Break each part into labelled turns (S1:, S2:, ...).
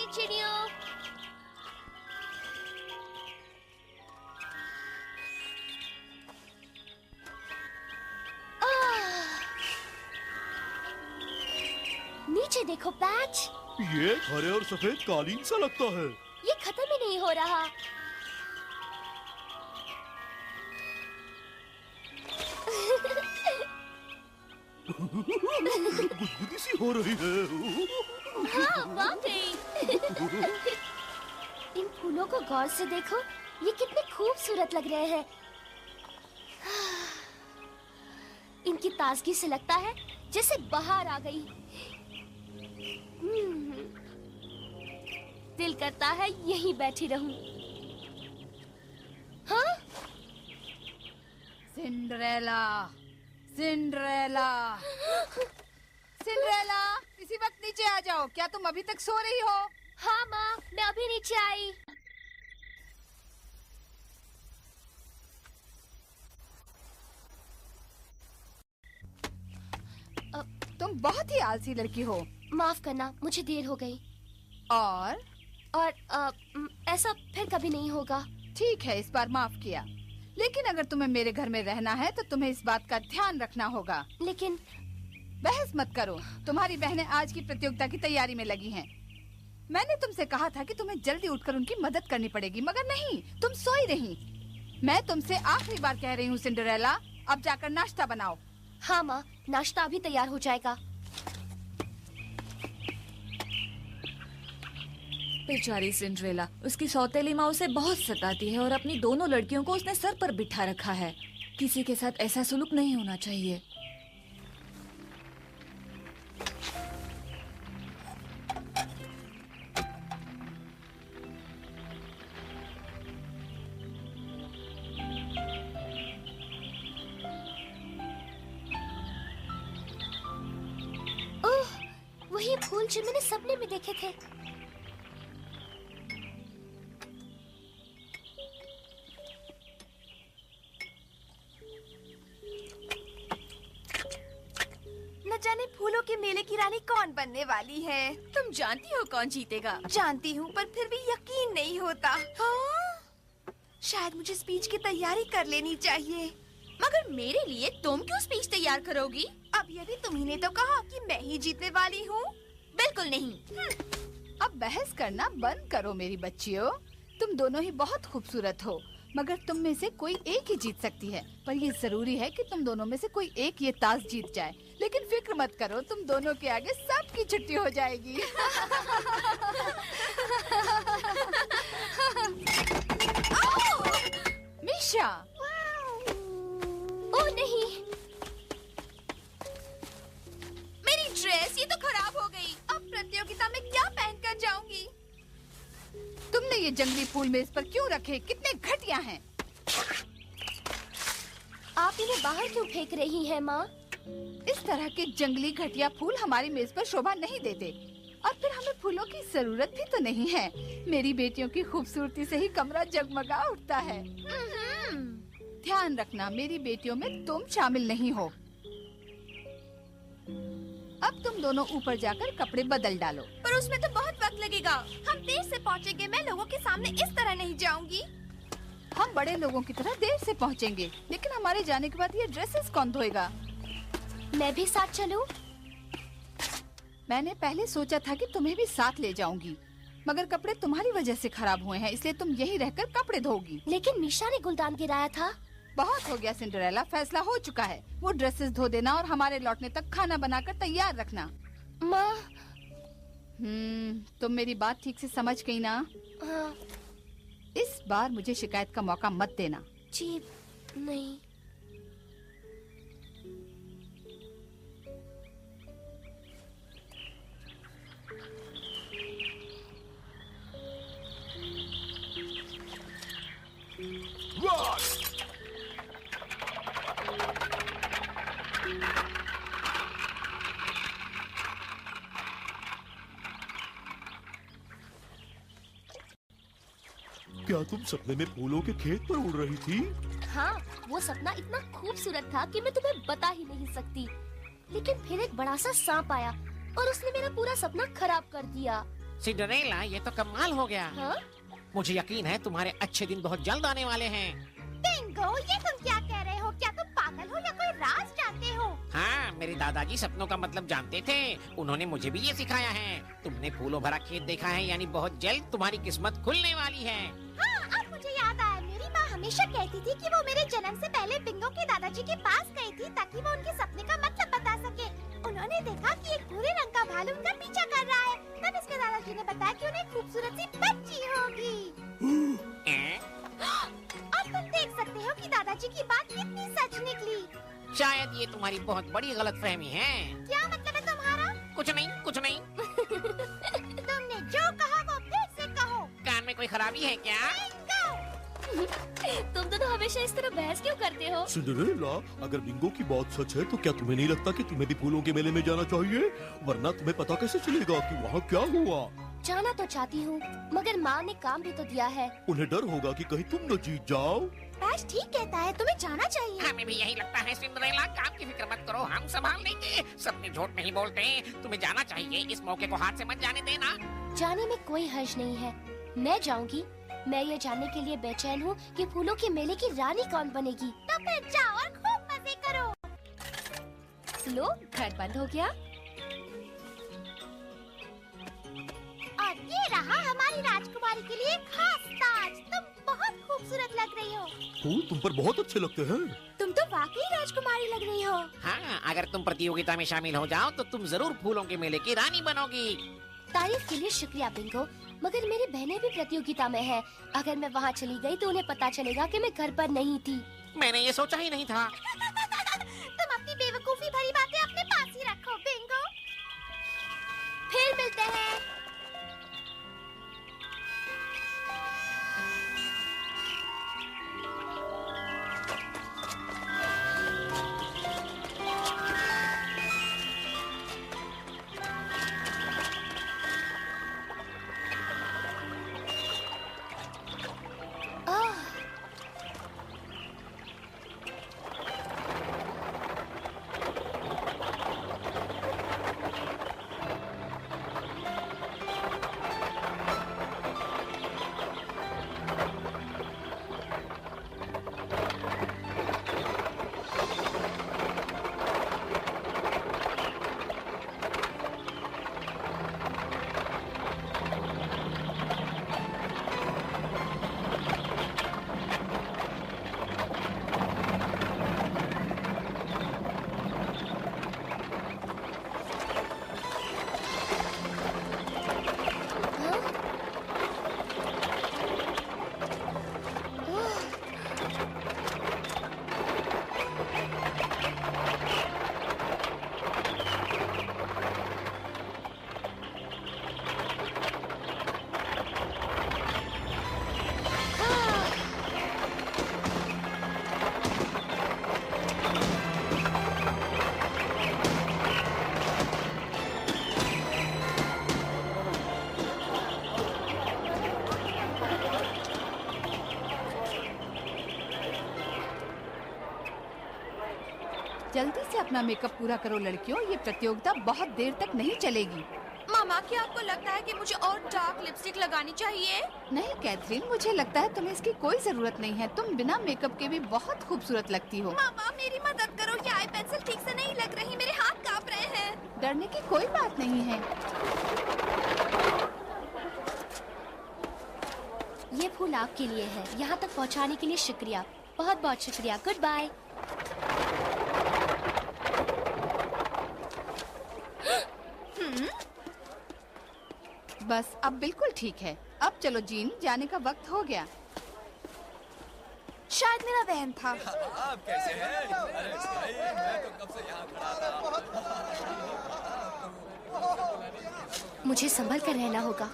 S1: चिड़ियों, नीचे देखो पैच।
S2: ये हरे और सफेद कालीन सा लगता है।
S1: ये खत्म ही नहीं हो रहा।
S2: गुदगुदी सी हो रही है।
S1: हाँ, वाकई। इन फूलों को गौर से देखो, ये कितने खूबसूरत लग रहे हैं। इनकी ताजगी से लगता है जैसे बाहर आ गई। दिल करता है यहीं बैठी रहूं। हाँ?
S3: सिंड्रेला, सिंड्रेला, सिंड्रेला, इसी वक्त नीचे आ जाओ। क्या तुम अभी तक सो रही हो?
S1: हाँ माँ, मैं अभी नीचे आई।
S3: तुम बहुत ही आलसी लड़की हो।
S1: माफ करना, मुझे देर हो गई।
S3: और
S1: ऐसा फिर कभी नहीं होगा।
S3: ठीक है, इस बार माफ किया। लेकिन अगर तुम्हें मेरे घर में रहना है तो तुम्हें इस बात का ध्यान रखना होगा।
S1: लेकिन
S3: बहस मत करो। तुम्हारी बहनें आज की प्रतियोगिता की तैयारी में लगी हैं। मैंने तुमसे कहा था कि तुम्हें जल्दी उठकर उनकी मदद करनी पड़ेगी, मगर नहीं, तुम सोई रही। मैं तुमसे आखिरी बार कह रही हूँ सिंड्रेला, अब जाकर नाश्ता बनाओ।
S1: हाँ माँ, नाश्ता अभी तैयार हो जाएगा।
S4: बेचारी सिंड्रेला, उसकी सौतेली माँ उसे बहुत सताती है और अपनी दोनों लड़कियों को उसने सर पर बिठा रखा है। किसी के साथ ऐसा सुलूक नहीं होना चाहिए।
S1: ओह, वही फूल जो मैंने सपने में देखे थे।
S5: न जाने फूलों के मेले की रानी कौन बनने वाली है।
S6: तुम जानती हो कौन जीतेगा?
S5: जानती हूँ, पर फिर भी यकीन नहीं होता। हाँ? शायद मुझे स्पीच की तैयारी कर लेनी चाहिए।
S6: मगर मेरे लिए तुम क्यों स्पीच तैयार करोगी?
S5: अभी अभी तुम्ही ने तो कहा कि मैं ही जीतने वाली हूँ।
S6: बिल्कुल नहीं।
S3: अब बहस करना बंद करो मेरी बच्चियों। तुम दोनों ही बहुत खूबसूरत हो, मगर तुम में से कोई एक ही जीत सकती है। पर ये जरूरी है कि तुम दोनों में से कोई एक ये ताज जीत जाए। लेकिन फिक्र मत करो, तुम दोनों के आगे सबकी छुट्टी हो जाएगी। मिशा!
S1: ओह नहीं,
S5: मेरी ड्रेस, ये तो खराब हो गई। अब प्रतियोगिता में क्या पहनकर जाऊंगी?
S3: तुमने ये जंगली फूल मेज पर क्यों रखे? कितने घटिया हैं।
S1: आप इन्हें बाहर क्यों फेंक रही हैं माँ?
S3: इस तरह के जंगली घटिया फूल हमारी मेज पर शोभा नहीं देते। और फिर हमें फूलों की जरूरत भी तो नहीं है। मेरी बेटियों की खूबसूरती से ही कमरा जगमगा उठता है। ध्यान रखना, मेरी बेटियों में तुम शामिल नहीं हो। अब तुम दोनों ऊपर जाकर कपड़े बदल डालो।
S5: पर उसमें तो बहुत वक्त लगेगा। हम देर से पहुँचेंगे। मैं लोगों के सामने इस तरह नहीं जाऊंगी।
S3: हम बड़े लोगों की तरह देर से पहुँचेंगे, लेकिन हमारे जाने के बाद ये ड्रेसेस कौन धोएगा?
S1: मैं भी साथ चलूं?
S3: मैंने पहले सोचा था कि तुम्हें भी साथ ले जाऊंगी, मगर कपड़े तुम्हारी वजह से खराब हुए हैं, इसलिए तुम यहीं रहकर कपड़े धोगी।
S1: लेकिन मीशा ने गुलदान गिराया था।
S3: बहुत हो गया सिंड्रेला, फैसला हो चुका है। वो ड्रेसेस धो देना और हमारे लौटने तक खाना बनाकर तैयार रखना।
S1: माँ।
S3: तुम मेरी बात ठीक से समझ गई ना?
S1: हाँ।
S3: इस बार मुझे शिकायत का मौका मत देना।
S1: जी नहीं।
S2: क्या तुम सपने में फूलों के खेत पर उड़ रही थी?
S1: हाँ, वो सपना इतना खूबसूरत था कि मैं तुम्हें बता ही नहीं सकती। लेकिन फिर एक बड़ा सा सांप आया और उसने मेरा पूरा सपना खराब कर दिया।
S7: सिंड्रेला, ये तो कमाल हो गया।
S1: हाँ?
S7: मुझे यकीन है तुम्हारे अच्छे दिन बहुत जल्द आने वाले हैं।
S5: बिंगो, ये तुम क्या कह रहे हो? क्या तुम पागल हो या कोई राज जानते हो?
S7: हाँ, मेरे दादाजी सपनों का मतलब जानते थे। उन्होंने मुझे भी ये सिखाया है। तुमने फूलों भरा खेत देखा है, यानी बहुत जल्द तुम्हारी किस्मत खुलने वाली है।
S5: हाँ, अब मुझे याद आया। मेरी माँ हमेशा कहती थी कि वो मेरे जन्म से पहले बिंगो के दादाजी के पास गई थी ताकि वो उनके सपने का मतलब बता सके। उन्होंने देखा कि एक भूरे रंग का भालू उनका पीछा कर रहा है। तब इसके दादाजी ने बताया कि उन्हें खूबसूरत सी बच्ची होगी। अब तुम देख सकते हो कि दादाजी की बात कितनी सच निकली।
S7: शायद ये तुम्हारी बहुत बड़ी गलतफहमी है।
S5: क्या मतलब है तुम्हारा?
S7: कुछ नहीं, कुछ नहीं।
S5: तुमने जो कहा वो फिर से कहो।
S7: कान में कोई खराबी है क्या?
S1: तुम दोनों हमेशा इस तरह बहस क्यों करते हो?
S2: सिंड्रेला, अगर बिंगो की बात सच है तो क्या तुम्हें नहीं लगता कि तुम्हें भी फूलों के मेले में जाना चाहिए? वरना तुम्हें पता कैसे चलेगा कि वहाँ क्या हुआ?
S1: जाना तो चाहती हूँ, मगर माँ ने काम भी तो दिया है।
S2: उन्हें डर होगा कि कहीं तुम न जीत जाओ।
S5: बैश ठीक कहता है, तुम्हें जाना चाहिए।
S7: हमें भी यही लगता है सिंड्रेला। काम की फिक्र मत करो, हम संभाल लेंगे। सपने झूठ नहीं बोलते। तुम्हें जाना चाहिए। इस मौके को हाथ से मत जाने देना।
S1: जाने में कोई हर्ज नहीं है, मैं जाऊंगी। मैं ये जानने के लिए बेचैन हूँ कि फूलों के मेले की रानी कौन बनेगी।
S5: तो फिर जाओ और खूब मजे करो।
S1: लो, घर बंद हो गया।
S5: और ये रहा हमारी राजकुमारी के लिए खास ताज। तुम बहुत खूबसूरत लग रही हो।
S2: फूल तुम पर बहुत अच्छे लगते हैं।
S5: तुम तो वाकई राजकुमारी लग रही हो।
S7: हाँ, अगर तुम प्रतियोगिता में शामिल हो जाओ तो तुम जरूर फूलों के मेले की रानी बनोगी।
S1: तारीफ के लिए शुक्रिया बिंगो, मगर मेरी बहनें भी प्रतियोगिता में हैं। अगर मैं वहाँ चली गई तो उन्हें पता चलेगा कि मैं घर पर नहीं थी।
S7: मैंने ये सोचा ही नहीं था।
S5: तुम अपनी बेवकूफी भरी बातें अपने पास ही रखो बिंगो। फिर मिलते हैं।
S3: अपना मेकअप पूरा करो लड़कियों, ये प्रतियोगिता बहुत देर तक नहीं चलेगी।
S6: मामा, क्या आपको लगता है कि मुझे और डार्क लिपस्टिक लगानी चाहिए?
S3: नहीं कैथरीन, मुझे लगता है तुम्हें इसकी कोई जरूरत नहीं है। तुम बिना मेकअप के भी बहुत खूबसूरत लगती हो।
S6: मामा, मेरी मदद करो, ये आई पेंसिल ठीक से नहीं लग रही, मेरे हाथ कांप रहे हैं।
S3: डरने की कोई बात नहीं है।
S1: ये फूल आपके लिए है। यहाँ तक पहुँचाने के लिए शुक्रिया, बहुत बहुत शुक्रिया। Good bye.
S3: बस अब बिल्कुल ठीक है। अब चलो जीन, जाने का वक्त हो गया।
S6: शायद मेरा वहम था।
S8: आप कैसे हैं? अरे भाई, मैं तो कब से यहाँ खड़ा था।
S1: मुझे संभल कर रहना होगा।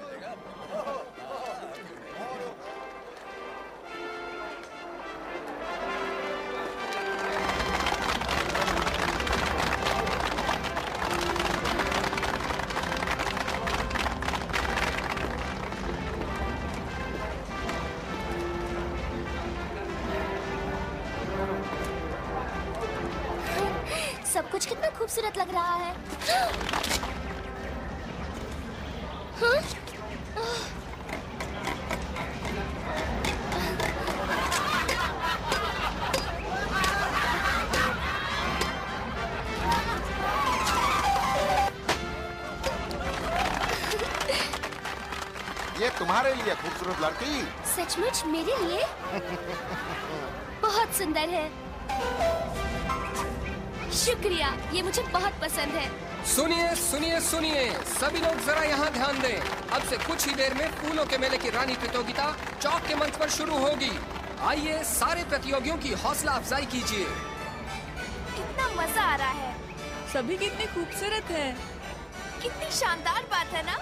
S1: सब कुछ कितना खूबसूरत लग रहा है। हाँ?
S9: ये तुम्हारे लिए खूबसूरत लड़की।
S1: सचमुच मेरे लिए? बहुत सुंदर है। शुक्रिया, ये मुझे बहुत पसंद है।
S10: सुनिए सुनिए सुनिए, सभी लोग जरा यहाँ ध्यान दें। अब से कुछ ही देर में फूलों के मेले की रानी प्रतियोगिता चौक के मंच पर शुरू होगी। आइए सारे प्रतियोगियों की हौसला अफजाई कीजिए।
S6: कितना मजा आ रहा है।
S4: सभी कितने खूबसूरत है।
S6: कितनी शानदार बात है ना?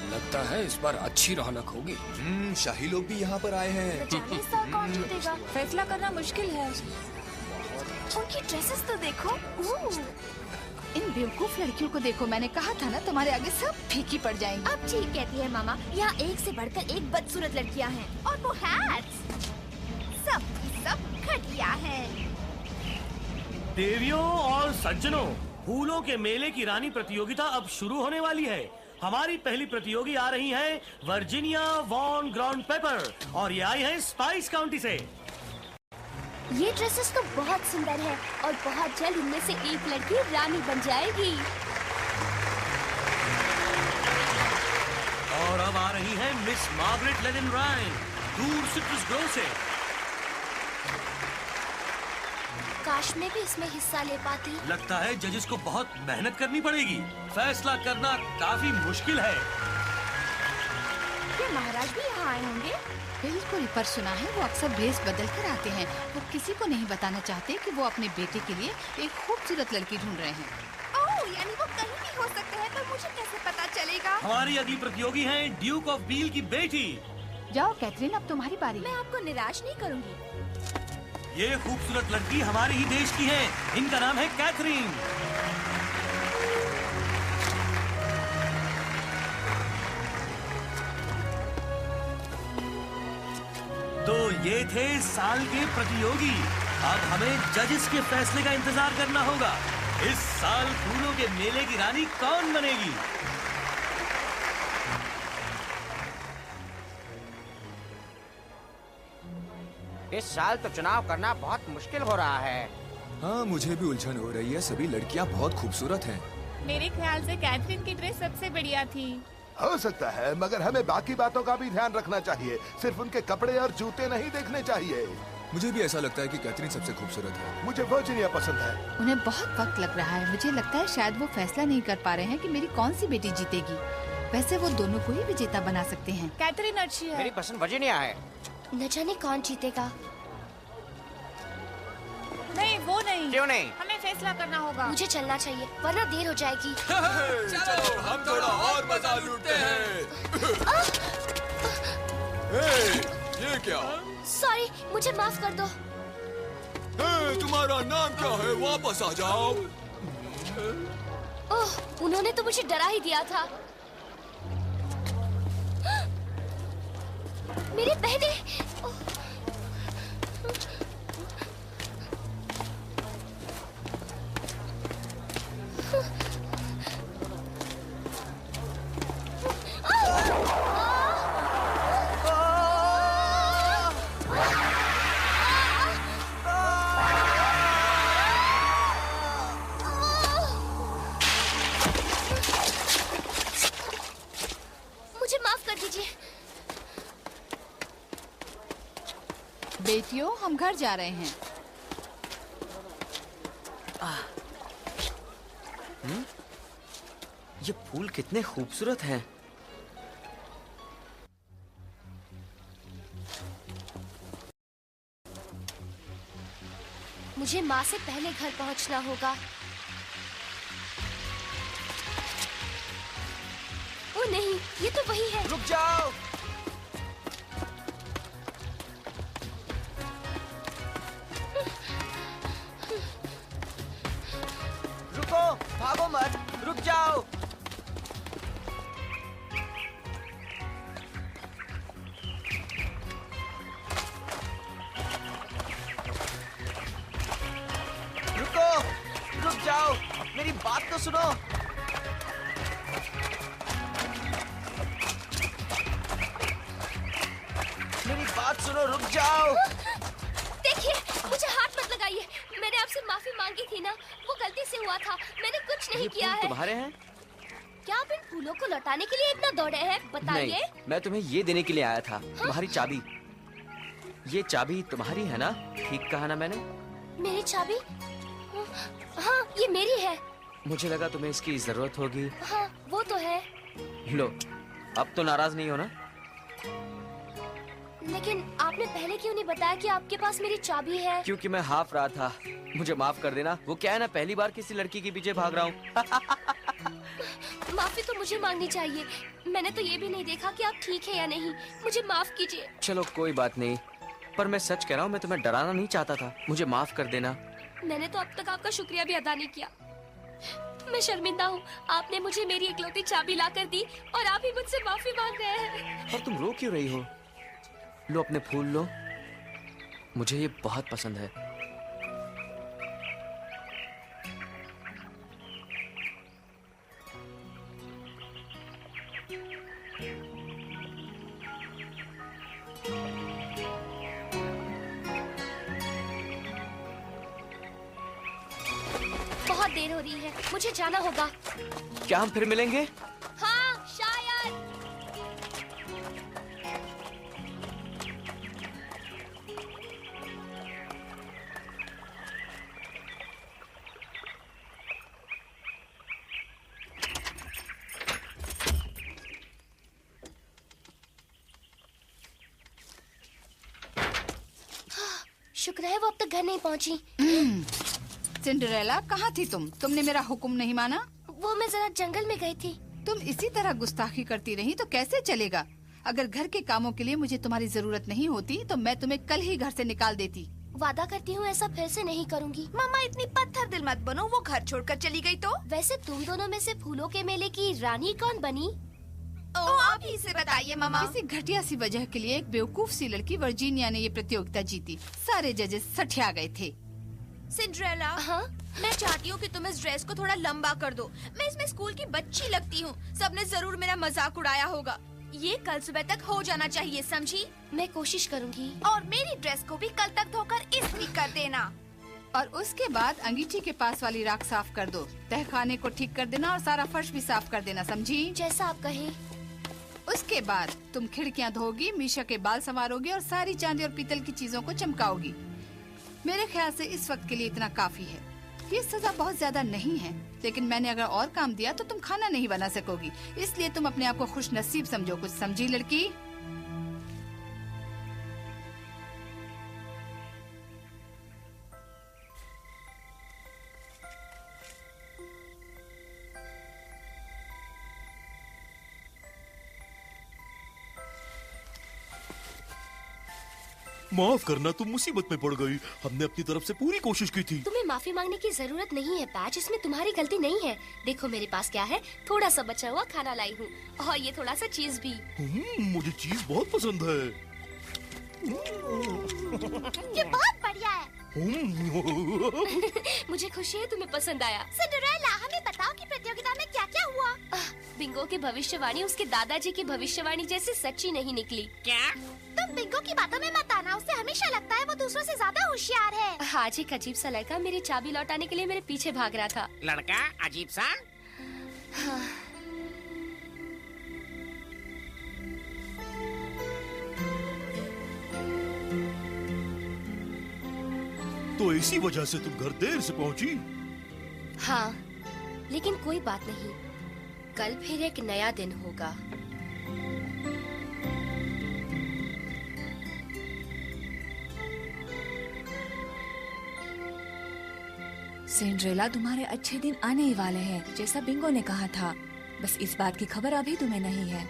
S10: लगता है इस बार अच्छी रौनक होगी।
S8: शाही लोग भी यहाँ पर आए हैं।
S6: जाने इस साल कौन जीतेगा?
S4: फैसला करना मुश्किल है।
S6: उनकी ड्रेसेस तो देखो।
S3: इन बेवकूफ लड़कियों को देखो, मैंने कहा था ना तुम्हारे आगे सब फीकी पड़ जाएंगी।
S6: अब ठीक कहती है मामा, यहाँ एक से बढ़कर एक बदसूरत लड़कियाँ हैं और वो हैट्स सब की सब घटिया हैं।
S11: देवियों और सज्जनों, फूलों के मेले की रानी प्रतियोगिता अब शुरू होने वाली है। हमारी पहली प्रतियोगी आ रही हैं वर्जीनिया वॉन ग्राउंड पेपर और ये आई हैं स्पाइस काउंटी से।
S1: ये ड्रेसेस तो बहुत सुंदर है और बहुत जल्द इनमें से एक लड़की रानी बन जाएगी।
S11: और अब आ रही हैं मिस मार्गरेट लेनिन रायन, दूर सिट्रस ग्रोव से।
S1: काश मैं भी इसमें हिस्सा ले पाती।
S11: लगता है जजेस को बहुत मेहनत करनी पड़ेगी। फैसला करना काफी मुश्किल है।
S6: क्या महाराज भी यहाँ आए होंगे?
S3: बिल्कुल, पर सुना है वो अक्सर भेष बदल कर आते हैं। वो किसी को नहीं बताना चाहते कि वो अपने बेटे के लिए एक खूबसूरत लड़की ढूंढ रहे हैं।
S6: ओह, यानी वो कहीं भी हो सकते हैं, पर मुझे कैसे पता चलेगा?
S11: हमारी अगली प्रतियोगी हैं ड्यूक ऑफ बील की बेटी।
S3: जाओ कैथरीन, अब तुम्हारी बारी।
S6: मैं आपको निराश नहीं करूँगी।
S11: ये खूबसूरत लड़की हमारे ही देश की है। इनका नाम है कैथरीन। तो ये थे साल के प्रतियोगी। अब हमें जजेस के फैसले का इंतजार करना होगा। इस साल फूलों के मेले की रानी कौन बनेगी?
S7: इस साल तो चुनाव करना बहुत मुश्किल हो रहा है।
S8: हाँ, मुझे भी उलझन हो रही है। सभी लड़कियाँ बहुत खूबसूरत हैं।
S12: मेरे ख्याल से कैथरीन की ड्रेस सबसे बढ़िया थी।
S9: हो सकता है, मगर हमें बाकी बातों का भी ध्यान रखना चाहिए। सिर्फ उनके कपड़े और जूते नहीं देखने चाहिए।
S8: मुझे भी ऐसा लगता है कि कैथरीन सबसे खूबसूरत है।
S9: मुझे वर्जीनिया पसंद है।
S3: उन्हें बहुत वक्त लग रहा है। मुझे लगता है शायद वो फैसला नहीं कर पा रहे हैं कि मेरी कौन सी बेटी जीतेगी। वैसे वो दोनों को ही विजेता बना सकते हैं।
S12: कैथरीन अच्छी है।
S7: मेरी पसंद वर्जीनिया है।
S1: न जाने कौन जीतेगा।
S12: नहीं, वो नहीं।
S7: क्यों नहीं?
S12: हमें फैसला करना होगा।
S1: मुझे चलना चाहिए वरना देर हो जाएगी।
S8: चलो हम थोड़ा और मजा लूटते हैं। ये क्या?
S1: सॉरी, मुझे माफ कर दो।
S8: तुम्हारा नाम क्या है? वापस आ जाओ।
S1: ओह, उन्होंने तो मुझे डरा ही दिया था। मेरी बहनें।
S3: बच्चियों, हम घर जा रहे हैं।
S13: ये फूल कितने खूबसूरत हैं।
S1: मुझे माँ से पहले घर पहुँचना होगा। ओ नहीं, ये तो वही है।
S13: रुक जाओ। रुको, भागो मत, रुक जाओ। रुको, रुक जाओ, मेरी बात तो सुनो। मेरी बात सुनो, रुक जाओ।
S1: देखिए, मुझे हाथ मत लगाइए। मैंने आपसे माफी मांगी थी ना, वो गलती से हुआ था। मैंने कुछ नहीं किया है।
S13: तुम्हारे हैं?
S1: क्या आप इन फूलों को लौटाने के लिए इतना दौड़े हैं? बताइए।
S13: नहीं, मैं तुम्हें ये देने के लिए आया था। तुम्हारी चाबी। ये चाबी तुम्हारी है ना? ठीक कहा ना मैंने?
S1: मेरी चाबी? हाँ, ये मेरी है।
S13: मुझे लगा तुम्हें इसकी जरूरत होगी।
S1: हाँ, वो तो है।
S13: लो, अब तो नाराज नहीं हो ना?
S1: लेकिन आपने पहले क्यों नहीं बताया कि आपके पास मेरी चाबी है?
S13: क्योंकि मैं हाफ रहा था। मुझे माफ कर देना। वो क्या है ना, पहली बार किसी लड़की के पीछे भाग रहा हूँ।
S1: माफी तो मुझे मांगनी चाहिए। मैंने तो ये भी नहीं देखा कि आप ठीक है या नहीं। मुझे माफ कीजिए।
S13: चलो कोई बात नहीं, पर मैं सच कह रहा हूँ, मैं तुम्हें डराना नहीं चाहता था। मुझे माफ कर देना।
S1: मैंने तो अब तक आपका शुक्रिया भी अदा नहीं किया। मैं शर्मिंदा हूँ। आपने मुझे मेरी इकलौती चाबी ला कर दी और आप ही मुझसे माफी मांग रहे हैं।
S13: और तुम रो क्यों रही हो? लो अपने फूल लो, मुझे ये बहुत पसंद है।
S1: बहुत देर हो रही है, मुझे जाना होगा।
S13: क्या हम फिर मिलेंगे?
S1: हाँ, शायद। शुक्र है वो अब तक घर नहीं पहुंची।
S3: सिंड्रेला, कहाँ थी तुम? तुमने मेरा हुक्म नहीं माना?
S1: वो मैं जरा जंगल में गई थी।
S3: तुम इसी तरह गुस्ताखी करती रही तो कैसे चलेगा? अगर घर के कामों के लिए मुझे तुम्हारी जरूरत नहीं होती तो मैं तुम्हें कल ही घर से निकाल देती।
S1: वादा करती हूँ ऐसा फिर से नहीं करूँगी।
S6: मामा इतनी पत्थर दिल मत बनो, वो घर छोड़कर चली गई तो?
S1: वैसे तुम दोनों में से फूलों के मेले की रानी कौन बनी?
S6: आप ही से बताइए मामा।
S3: किसी घटिया सी वजह के लिए एक बेवकूफ सी लड़की वर्जीनिया ने ये प्रतियोगिता जीती। सारे जजेस सठिया गए थे।
S6: सिंड्रेला,
S1: हाँ?
S6: मैं चाहती हूँ कि तुम इस ड्रेस को थोड़ा लंबा कर दो। मैं इसमें स्कूल की बच्ची लगती हूँ। सबने जरूर मेरा मजाक उड़ाया होगा। ये कल सुबह तक हो जाना चाहिए, समझी?
S1: मैं कोशिश करूँगी।
S6: और मेरी ड्रेस को भी कल तक धोकर इस्त्री कर देना।
S3: और उसके बाद अंगीठी के पास वाली राख साफ कर दो। तहखाने को ठीक कर देना और सारा फर्श भी साफ कर देना, समझी?
S1: जैसा आप कहें।
S3: उसके बाद तुम खिड़कियाँ धोगी, मीशा के बाल संवारोगी और सारी चांदी और पीतल की चीजों को चमकाओगी। मेरे ख्याल से इस वक्त के लिए इतना काफी है। ये सजा बहुत ज्यादा नहीं है, लेकिन मैंने अगर और काम दिया तो तुम खाना नहीं बना सकोगी। इसलिए तुम अपने आप को खुश नसीब समझो। कुछ समझी लड़की?
S2: माफ करना, तुम मुसीबत में पड़ गई। हमने अपनी तरफ से पूरी कोशिश की थी।
S1: तुम्हें माफी मांगने की जरूरत नहीं है पैच, इसमें तुम्हारी गलती नहीं है। देखो मेरे पास क्या है, थोड़ा सा बचा हुआ खाना लाई हूँ और ये थोड़ा सा चीज भी।
S2: मुझे चीज बहुत पसंद है।
S5: ये बहुत बढ़िया है।
S1: मुझे खुशी है तुम्हें पसंद आया।
S5: सिंड्रेला, हमें बताओ कि प्रतियोगिता में क्या क्या हुआ?
S1: बिंगो की भविष्यवाणी उसके दादाजी की भविष्यवाणी जैसी सच्ची नहीं निकली।
S7: क्या?
S5: तुम बिंगो की बातों में मत आना। उसे हमेशा लगता है वो दूसरों से ज्यादा होशियार है।
S1: आज एक अजीब सा लड़का मेरी चाबी लौटाने के लिए मेरे पीछे भाग रहा था।
S7: लड़का अजीब सा?
S1: हाँ।
S2: तो इसी वजह से तुम घर देर से पहुंची।
S1: हाँ, लेकिन कोई बात नहीं, कल फिर एक नया दिन होगा।
S4: सिंड्रेला, तुम्हारे अच्छे दिन आने ही वाले हैं, जैसा बिंगो ने कहा था। बस इस बात की खबर अभी तुम्हें नहीं है।